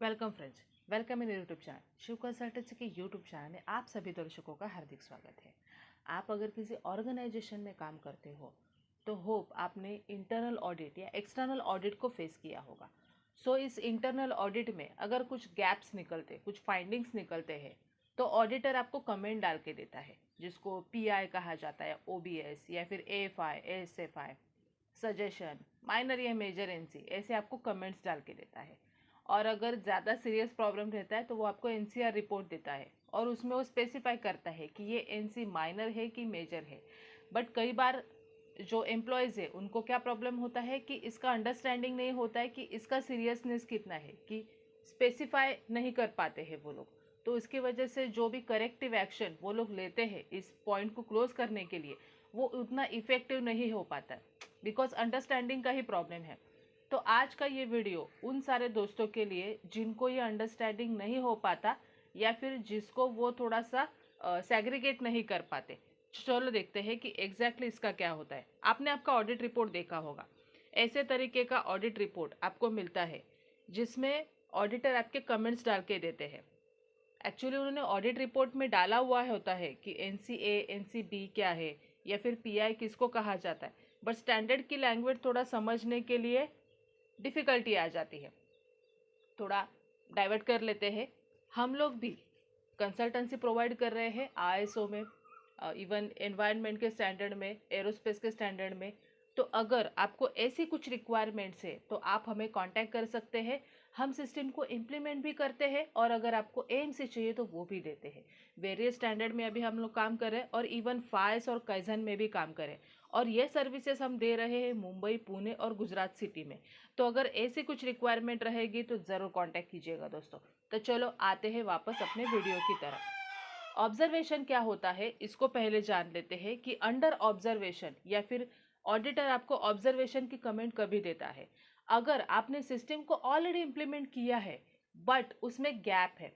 Welcome friends, welcome in YouTube channel Shiv consultancy के YouTube channel में आप सभी दर्शकों का हार्दिक स्वागत है। आप अगर किसी ऑर्गेनाइजेशन में काम करते हो तो होप आपने इंटरनल ऑडिट या एक्सटर्नल ऑडिट को फेस किया होगा। इस इंटरनल ऑडिट में अगर कुछ गैप्स निकलते, कुछ फाइंडिंग्स निकलते हैं तो ऑडिटर आपको कमेंट डाल के देता है, जिसको पीआई कहा जाता है, ओबीएस या फिर एएफआई, एएसएफआई, सजेशन, माइनर या मेजर एनसी, ऐसे आपको कमेंट्स डाल के देता है। और अगर ज़्यादा सीरियस प्रॉब्लम रहता है तो वो आपको एनसीआर रिपोर्ट देता है और उसमें वो स्पेसिफाई करता है कि ये एनसी माइनर है कि मेजर है। बट कई बार जो एम्प्लॉयज़ है उनको क्या प्रॉब्लम होता है कि इसका अंडरस्टैंडिंग नहीं होता है कि इसका सीरियसनेस कितना है, कि स्पेसिफाई नहीं कर पाते हैं वो लोग। तो इसकी वजह से जो भी करेक्टिव एक्शन वो लोग लेते हैं इस पॉइंट को क्लोज करने के लिए, वो उतना इफेक्टिव नहीं हो पाता, बिकॉज अंडरस्टैंडिंग का ही प्रॉब्लम है। तो आज का ये वीडियो उन सारे दोस्तों के लिए जिनको ये अंडरस्टैंडिंग नहीं हो पाता या फिर जिसको वो थोड़ा सा सेग्रीगेट नहीं कर पाते। चलो देखते हैं कि एग्जैक्टली इसका क्या होता है। आपने आपका ऑडिट रिपोर्ट देखा होगा, ऐसे तरीके का ऑडिट रिपोर्ट आपको मिलता है जिसमें ऑडिटर आपके कमेंट्स डाल के देते हैं। एक्चुअली उन्होंने ऑडिट रिपोर्ट में डाला हुआ होता है कि एनसीए, एनसीबी क्या है या फिर पीआई किसको कहा जाता है, बट स्टैंडर्ड की लैंग्वेज थोड़ा समझने के लिए डिफ़िकल्टी आ जाती है। थोड़ा डाइवर्ट कर लेते हैं। हम लोग भी कंसल्टेंसी प्रोवाइड कर रहे हैं आईएसओ में, इवन एनवायरनमेंट के स्टैंडर्ड में, एरोस्पेस के स्टैंडर्ड में। तो अगर आपको ऐसी कुछ रिक्वायरमेंट्स है तो आप हमें कांटेक्ट कर सकते हैं। हम सिस्टम को इम्प्लीमेंट भी करते हैं और अगर आपको एएमसी चाहिए तो वो भी देते हैं। वेरियस स्टैंडर्ड में अभी हम लोग काम कर रहे हैं और इवन फाइस और काइजन में भी काम करें, और ये सर्विसेज हम दे रहे हैं मुंबई, पुणे और गुजरात सिटी में। तो अगर ऐसी कुछ रिक्वायरमेंट रहेगी तो ज़रूर कांटेक्ट कीजिएगा दोस्तों। तो चलो आते हैं वापस अपने वीडियो की तरफ। ऑब्जर्वेशन क्या होता है इसको पहले जान लेते हैं कि अंडर ऑब्जर्वेशन या फिर ऑडिटर आपको ऑब्जर्वेशन की कमेंट कभी देता है। अगर आपने सिस्टम को ऑलरेडी इम्प्लीमेंट किया है बट उसमें गैप है,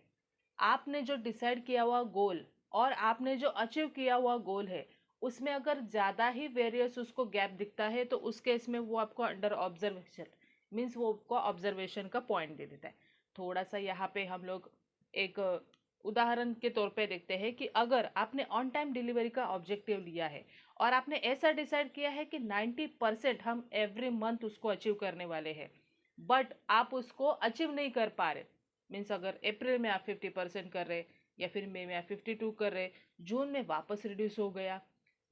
आपने जो डिसाइड किया हुआ गोल और आपने जो अचीव किया हुआ गोल है उसमें अगर ज़्यादा ही वेरियस उसको गैप दिखता है तो उस केस में वो आपको अंडर ऑब्जर्वेशन मीन्स वो आपको ऑब्जर्वेशन का पॉइंट दे देता है। थोड़ा सा यहाँ पे हम लोग एक उदाहरण के तौर पे देखते हैं कि अगर आपने ऑन टाइम डिलीवरी का ऑब्जेक्टिव लिया है और आपने ऐसा डिसाइड किया है कि 90% हम एवरी मंथ उसको अचीव करने वाले हैं, बट आप उसको अचीव नहीं कर पा रहे, मीन्स अगर अप्रैल में आप 50% कर रहे या फिर मई में आप 52 कर रहे, जून में वापस रिड्यूस हो गया,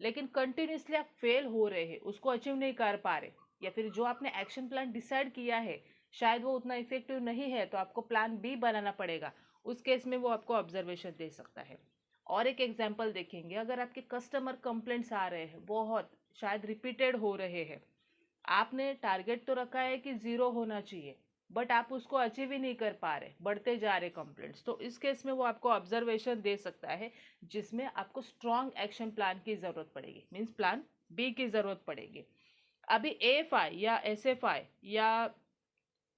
लेकिन कंटिन्यूसली आप फेल हो रहे हैं, उसको अचीव नहीं कर पा रहे, या फिर जो आपने एक्शन प्लान डिसाइड किया है शायद वो उतना इफेक्टिव नहीं है तो आपको प्लान बी बनाना पड़ेगा। उस केस में वो आपको ऑब्जर्वेशन दे सकता है। और एक एग्जांपल देखेंगे, अगर आपके कस्टमर कंप्लेंट्स आ रहे हैं, बहुत शायद रिपीटेड हो रहे हैं, आपने टारगेट तो रखा है कि ज़ीरो होना चाहिए बट आप उसको अचीव ही नहीं कर पा रहे, बढ़ते जा रहे कंप्लेंट्स, तो इस केस में वो आपको ऑब्जर्वेशन दे सकता है जिसमें आपको स्ट्रॉन्ग एक्शन प्लान की ज़रूरत पड़ेगी, मीन्स प्लान बी की ज़रूरत पड़ेगी। अभी एएफआई या एसएफआई या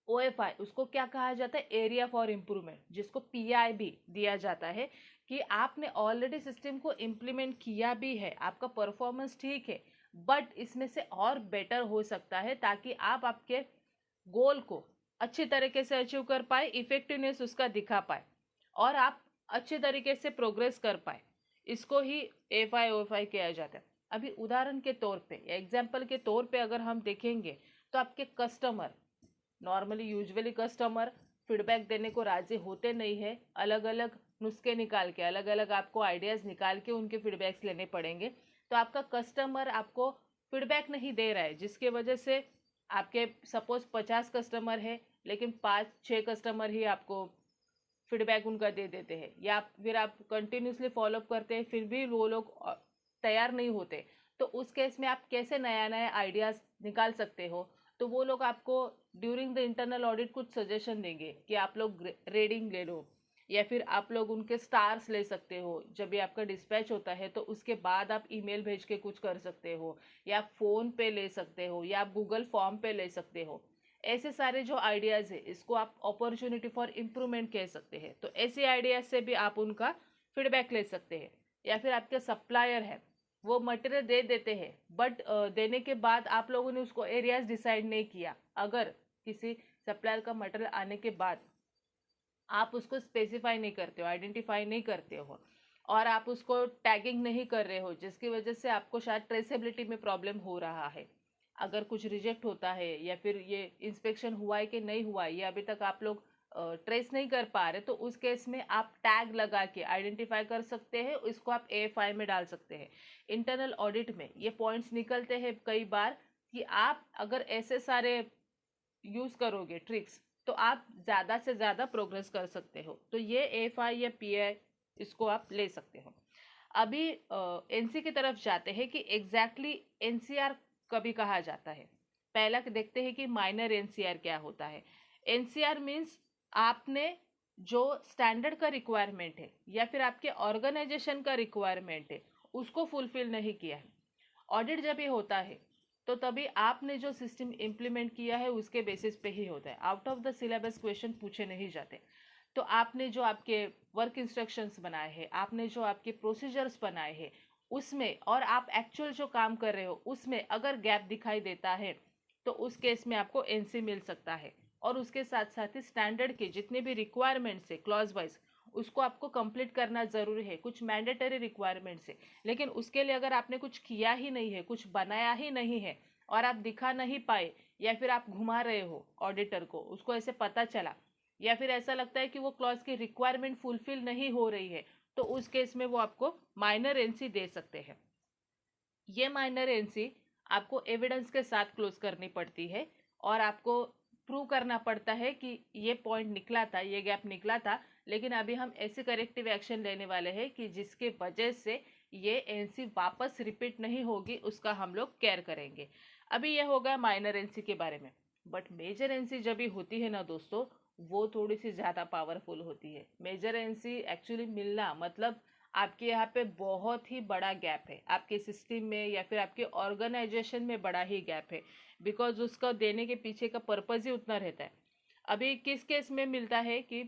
ओएफआई उसको क्या कहा जाता है, एरिया फॉर इम्प्रूवमेंट, जिसको पीआई भी दिया जाता है कि आपने ऑलरेडी सिस्टम को इम्प्लीमेंट किया भी है, आपका परफॉर्मेंस ठीक है बट इसमें से और बेटर हो सकता है ताकि आप आपके गोल को अच्छी तरीके से अचीव कर पाए, इफेक्टिवनेस उसका दिखा पाए और आप अच्छे तरीके से प्रोग्रेस कर पाए। इसको ही एफआई ओएफआई किया जाता है। अभी उदाहरण के तौर पे या एग्जाम्पल के तौर पे अगर हम देखेंगे तो आपके customer, normally usually customer feedback देने को राजी होते नहीं है, अलग अलग नुस्खे निकाल के, अलग अलग आपको आइडियाज़ निकाल के उनके फीडबैक्स लेने पड़ेंगे। तो आपका कस्टमर आपको फीडबैक नहीं दे रहा है, जिसके वजह से आपके सपोज 50 कस्टमर है लेकिन 5-6 कस्टमर ही आपको फीडबैक उनका दे देते हैं, या फिर आप कंटिन्यूसली फॉलोअप करते हैं फिर भी वो लोग तैयार नहीं होते। तो उस केस में आप कैसे नया नया आइडियाज़ निकाल सकते हो, तो वो लोग आपको ड्यूरिंग द इंटरनल ऑडिट कुछ सजेशन देंगे कि आप लोग रेटिंग ले लो, या फिर आप लोग उनके स्टार्स ले सकते हो। जब भी आपका डिस्पैच होता है तो उसके बाद आप ईमेल भेज के कुछ कर सकते हो, या फ़ोन पे ले सकते हो, या आप गूगल फॉर्म पे ले सकते हो। ऐसे सारे जो आइडियाज़ है इसको आप अपॉर्चुनिटी फॉर इम्प्रूवमेंट कह सकते हैं। तो ऐसे आइडियाज़ से भी आप उनका फीडबैक ले सकते हैं। या फिर आपके सप्लायर है, वो मटेरियल दे देते हैं बट देने के बाद आप लोगों ने उसको एरियाज डिसाइड नहीं किया। अगर किसी सप्लायर का मटेरियल आने के बाद आप उसको स्पेसिफाई नहीं करते हो, आइडेंटिफाई नहीं करते हो, और आप उसको टैगिंग नहीं कर रहे हो, जिसकी वजह से आपको शायद ट्रेसेबिलिटी में प्रॉब्लम हो रहा है। अगर कुछ रिजेक्ट होता है या फिर ये इंस्पेक्शन हुआ है कि नहीं हुआ है, ये अभी तक आप लोग ट्रेस नहीं कर पा रहे, तो उस केस में आप टैग लगा के आइडेंटिफाई कर सकते हैं, इसको आप AFI में डाल सकते हैं। इंटरनल ऑडिट में ये पॉइंट्स निकलते हैं कई बार कि आप अगर ऐसे सारे यूज करोगे ट्रिक्स, तो आप ज्यादा से ज्यादा प्रोग्रेस कर सकते हो। तो ये AFI या PI इसको आप ले सकते हो। अभी NC की तरफ जाते हैं कि एग्जैक्टली NCR कभी कहा जाता है। पहला देखते हैं कि माइनर NCR क्या होता है। NCR मीन्स आपने जो स्टैंडर्ड का रिक्वायरमेंट है या फिर आपके ऑर्गेनाइजेशन का रिक्वायरमेंट है, उसको फुलफिल नहीं किया है। ऑडिट जब ये होता है तो तभी आपने जो सिस्टम इम्प्लीमेंट किया है उसके बेसिस पे ही होता है। Out of the syllabus question पूछे नहीं जाते। तो आपने जो आपके वर्क इंस्ट्रक्शंस बनाए हैं, आपने जो आपके प्रोसीजर्स बनाए हैं, उसमें और आप एक्चुअल जो काम कर रहे हो उसमें अगर गैप दिखाई देता है, तो उस केस में आपको NC मिल सकता है। और उसके साथ साथ ही स्टैंडर्ड के जितने भी रिक्वायरमेंट्स है क्लॉज वाइज, उसको आपको कंप्लीट करना जरूरी है। कुछ मैंडेटरी रिक्वायरमेंट्स है, लेकिन उसके लिए अगर आपने कुछ किया ही नहीं है, कुछ बनाया ही नहीं है, और आप दिखा नहीं पाए, या फिर आप घुमा रहे हो ऑडिटर को, उसको ऐसे पता चला, या फिर ऐसा लगता है कि वो क्लॉज की रिक्वायरमेंट फुलफिल नहीं हो रही है, तो उस केस में वो आपको माइनर NC दे सकते हैं। ये माइनर NC आपको एविडेंस के साथ क्लोज करनी पड़ती है, और आपको प्रूव करना पड़ता है कि ये पॉइंट निकला था, ये गैप निकला था, लेकिन अभी हम ऐसे करेक्टिव एक्शन लेने वाले हैं कि जिसके वजह से ये NC वापस रिपीट नहीं होगी, उसका हम लोग केयर करेंगे। अभी ये होगा माइनर NC के बारे में। बट मेजर NC जब भी होती है ना दोस्तों, वो थोड़ी सी ज़्यादा पावरफुल होती है। मेजर NC एक्चुअली मिलना मतलब आपके यहाँ पे बहुत ही बड़ा गैप है, आपके सिस्टम में या फिर आपके ऑर्गेनाइजेशन में बड़ा ही गैप है, बिकॉज उसका देने के पीछे का पर्पज ही उतना रहता है। अभी किस केस में मिलता है कि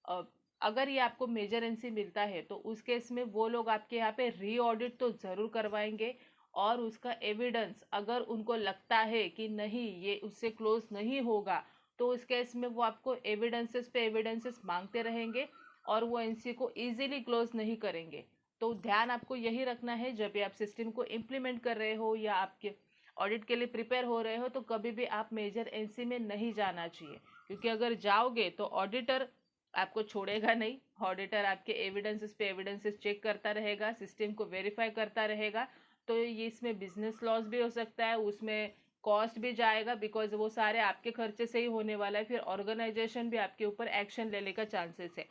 अ, अगर ये आपको मेजर NC मिलता है, तो उस केस में वो लोग आपके यहाँ पे री ऑडिट तो ज़रूर करवाएंगे, और उसका एविडेंस अगर उनको लगता है कि नहीं ये उससे क्लोज नहीं होगा, तो उस केस में वो आपको एविडेंसेस पे एविडेंसेस मांगते रहेंगे, और वो NC को इजीली क्लोज नहीं करेंगे। तो ध्यान आपको यही रखना है, जब भी आप सिस्टम को इम्प्लीमेंट कर रहे हो या आपके ऑडिट के लिए प्रिपेयर हो रहे हो, तो कभी भी आप मेजर NC में नहीं जाना चाहिए, क्योंकि अगर जाओगे तो ऑडिटर आपको छोड़ेगा नहीं। ऑडिटर आपके एविडेंसेस पे एविडेंसेस चेक करता रहेगा, सिस्टम को वेरीफाई करता रहेगा। तो ये इसमें बिजनेस लॉस भी हो सकता है, उसमें कॉस्ट भी जाएगा, बिकॉज वो सारे आपके खर्चे से ही होने वाला है। फिर ऑर्गेनाइजेशन भी आपके ऊपर एक्शन लेने का चांसेस है।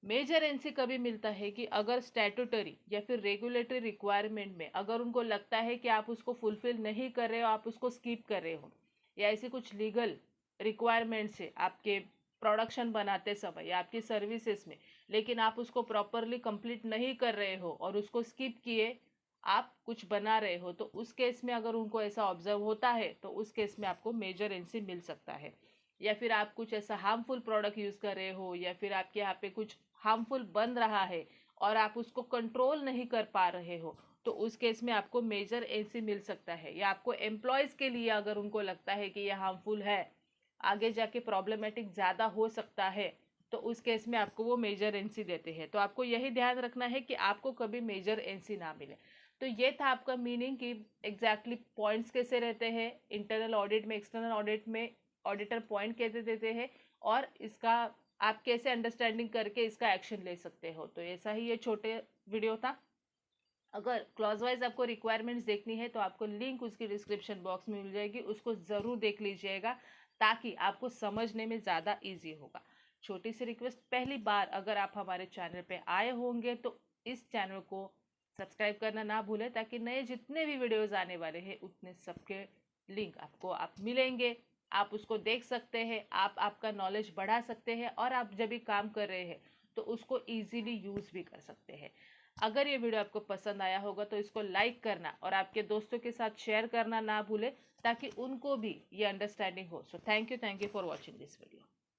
मेजर NC कभी मिलता है कि अगर स्टैट्यूटरी या फिर रेगुलेटरी रिक्वायरमेंट में अगर उनको लगता है कि आप उसको फुलफिल नहीं कर रहे हो, आप उसको स्किप कर रहे हो, या ऐसी कुछ लीगल रिक्वायरमेंट्स है आपके प्रोडक्शन बनाते समय या आपकी सर्विसेज में, लेकिन आप उसको प्रॉपरली कंप्लीट नहीं कर रहे हो और उसको स्किप किए आप कुछ बना रहे हो, तो उस केस में अगर उनको ऐसा ऑब्जर्व होता है, तो उस केस में आपको मेजर NC मिल सकता है। या फिर आप कुछ ऐसा हार्मफुल प्रोडक्ट यूज कर रहे हो, या फिर आपके यहाँ पे कुछ हार्मफुल बन रहा है और आप उसको कंट्रोल नहीं कर पा रहे हो, तो उस केस में आपको मेजर NC मिल सकता है। या आपको एम्प्लॉयज के लिए अगर उनको लगता है कि यह हार्मफुल है, आगे जाके प्रॉब्लमेटिक ज़्यादा हो सकता है, तो उस केस में आपको वो मेजर NC देते हैं। तो आपको यही ध्यान रखना है कि आपको कभी मेजर NC ना मिले। तो ये था आपका मीनिंग कि एग्जैक्टली पॉइंट्स कैसे रहते हैं इंटरनल ऑडिट में, एक्सटर्नल ऑडिट में ऑडिटर पॉइंट कैसे देते हैं, और इसका आप कैसे अंडरस्टैंडिंग करके इसका एक्शन ले सकते हो। तो ऐसा ही ये छोटे वीडियो था। अगर क्लॉज वाइज आपको रिक्वायरमेंट्स देखनी है, तो आपको लिंक उसकी डिस्क्रिप्शन बॉक्स में मिल जाएगी, उसको ज़रूर देख लीजिएगा, ताकि आपको समझने में ज़्यादा ईजी होगा। छोटी सी रिक्वेस्ट, पहली बार अगर आप हमारे चैनल पे आए होंगे तो इस चैनल को सब्सक्राइब करना ना भूलें, ताकि नए जितने भी वीडियोज़ आने वाले हैं उतने सबके लिंक आपको आप मिलेंगे, आप उसको देख सकते हैं, आप आपका नॉलेज बढ़ा सकते हैं, और आप जब भी काम कर रहे हैं तो उसको ईजीली यूज़ भी कर सकते हैं। अगर ये वीडियो आपको पसंद आया होगा तो इसको लाइक करना और आपके दोस्तों के साथ शेयर करना ना भूलें, ताकि उनको भी ये अंडरस्टैंडिंग हो। So thank you for watching this video.